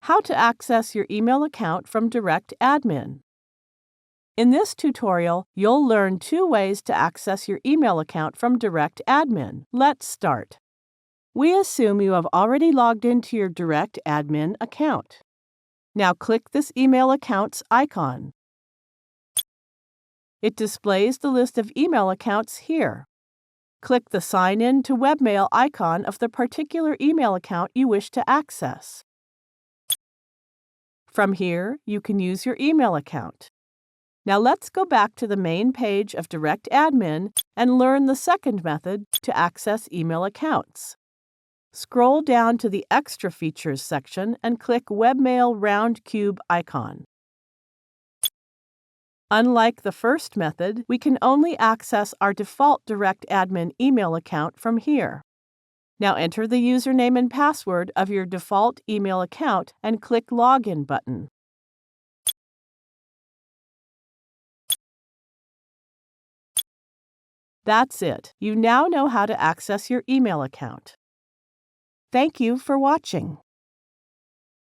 How to access your email account from DirectAdmin. In this tutorial, you'll learn 2 ways to access your email account from DirectAdmin. Let's start. We assume you have already logged into your DirectAdmin account. Now click this email account's icon. It displays the list of email accounts here. Click the Sign In to Webmail icon of the particular email account you wish to access. From here, you can use your email account. Now let's go back to the main page of DirectAdmin and learn the second method to access email accounts. Scroll down to the Extra Features section and click Webmail Round Cube icon. Unlike the first method, we can only access our default DirectAdmin email account from here. Now enter the username and password of your default email account and click Login button. That's it. You now know how to access your email account. Thank you for watching.